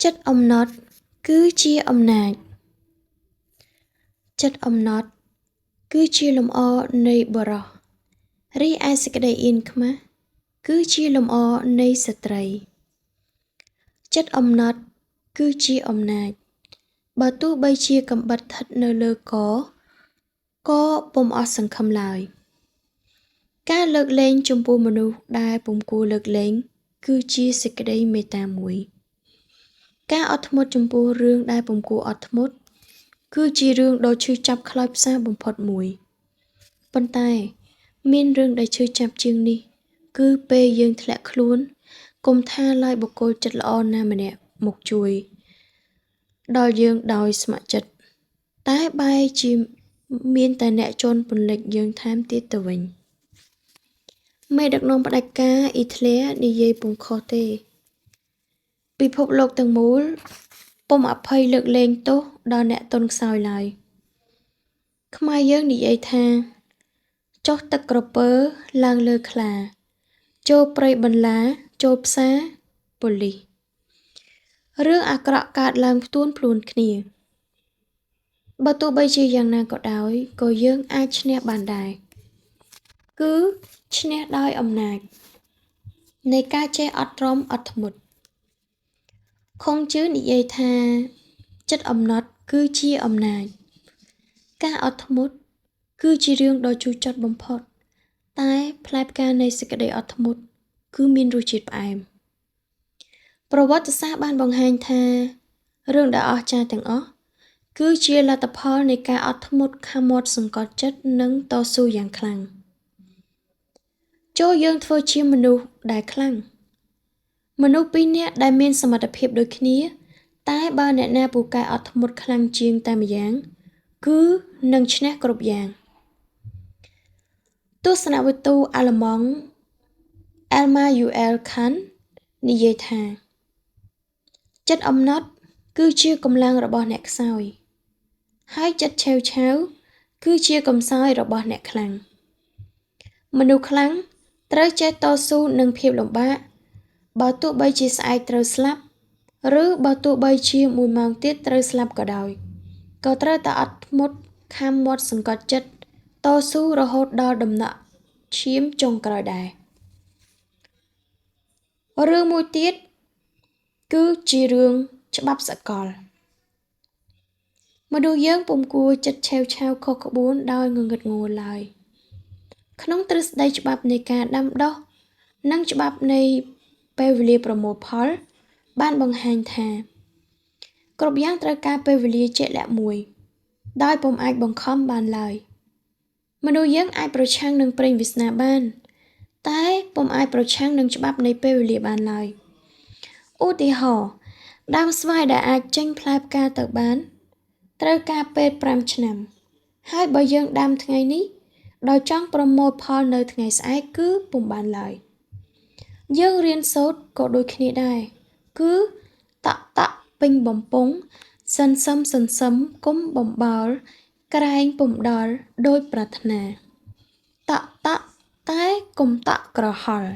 chấtអំណត់គឺជាអំណាចចិត្តអំណត់គឺជាលំអនៃបុរសរីឯសេចក្តីអៀនខ្មាស់គឺជាលំអនៃស្ត្រីចិត្តអំណត់គឺជាអំណាចបើទោះបីជាកំបិតស្ថិតនៅលើកក៏ពុំអស់សង្ឃឹមឡើយការលើកលែងចំពោះមនុស្សដែលពុំគួរលើកលែងគឺជាសេចក្តីមេត្តាមួយការអត់ធ្មត់ចំពោះរឿងដែលពុំគួរអត់ធ្មត់គឺជារឿងដ៏ឈឺចាប់ខ្លោចផ្សាបំផុតមួយប៉ុន្តែមានរឿងដែលឈឺចាប់ជាងនេះគឺពេលយើងធ្លាក់ខ្លួនកុំថាឡើយបុគ្គលចិត្តល្អណាម្នាក់មកជួយដល់យើងដោយស្ម័គ្រចិត្តតែបែរជាមានតែអ្នកជន់ពន្លិចយើងថែមទៀតទៅវិញមេដឹកនាំផ្ដាច់ការអ៊ីតាលីនិយាយពុំខុសទេពិភពលោកទាំងមូលពុំអភ័យលើកលែងទោសដល់អ្នកទន់ខ្សោយឡើយខ្មែរយើងនិយាយថាចុះទឹកក្រពើឡើងលើខ្លាចូលព្រៃបន្លាចូលផ្សារប៉ូលីសរឿងអាក្រក់កើតឡើងផ្ទួនខ្លួនគ្នាបើទោះបីជាយ៉ាងណាក៏ដោយក៏យើងអាចឈ្នះបានដែរគឺឈ្នះដោយអំណាចនៃការចេះអត់ទ្រាំអត់ធ្មត់ខុងជឿនិយាយថាចិត្តអំណត់គឺជាអំណាចការអត់ធ្មត់គឺជារឿងដ៏ជូរចត់បំផុតតែផ្លែផ្កានៃសេចក្តីអត់ធ្មត់គឺមានរសជាតិផ្អែមប្រវត្តិសាស្ត្របានបង្ហាញថារឿងដែលអស្ចារ្យទាំងអស់គឺជាលទ្ធផលនៃការអត់ធ្មត់ខំមាត់សង្កត់ចិត្តនិងតស៊ូយ៉ាងខ្លាំងចូលយើងធ្វើជាមនុស្សដែលខ្លាំងមនុស្សពីរនាក់ដែលមានសមត្ថភាពដូចគ្នាតែបើអ្នកណាពូកែអត់ធ្មត់ខ្លាំងជាងតែម្យ៉ាងគឺនឹងឈ្នះគ្រប់យ៉ាងទស្សនវិទូអាល្លឺម៉ង់ Immanuel Kant និយាយថាចិត្តអំណត់គឺជាកម្លាំងរបស់អ្នកខ្សោយហើយចិត្តឆេវឆាវគឺជាកំសោយរបស់អ្នកខ្លាំងមនុស្សខ្លាំងត្រូវចេះតស៊ូនឹងភាពលំបាកបើទោះបីជាស្អែកត្រូវស្លាប់ឬបើទោះបីជាមួយម៉ោងទៀតត្រូវស្លាប់ក៏ដោយក៏ត្រូវតែអត់ធ្មត់ខំមាត់សង្កត់ចិត្តតស៊ូរហូតដល់ដំណក់ឈាមចុងក្រោយដែររឿងមួយទៀតគឺជារឿងច្បាប់សកលមនុស្សយើងពុំគួរចិត្តឆេវឆាវខុសក្បួនដោយងងឹតងងុលឡើយក្នុងទ្រឹស្ដីច្បាប់នៃការដាំដុះនិងច្បាប់នៃពេលវេលាប្រមូលផលបានបង្ហាញថាគ្រប់យ៉ាងត្រូវការពេលវេលាជាក់លាក់មួយដោយពុំអាចបង្ខំបានឡើយមនុស្សយើងអាចប្រឆាំងនឹងព្រេងវាសនាបានតែពុំអាចប្រឆាំងនឹងច្បាប់នៃពេលវេលាបានឡើយឧទាហរណ៍ដើមស្វាយដែលអាចចេញផ្លែផ្កាទៅបានត្រូវការពេល5ឆ្នាំហើយបើយើងដាំថ្ងៃនេះដោយចង់ប្រមូលផលនៅថ្ងៃស្អែកគឺពុំបានឡើយយើងរៀនសូត្រក៏ដូចគ្នាដែរគឺតក់ពេញបំពង់សន្សឹមគុំបំបោលក្រែងពុំដល់ដូចប្រាថ្នាតក់តែគុំតក់ក្រហល់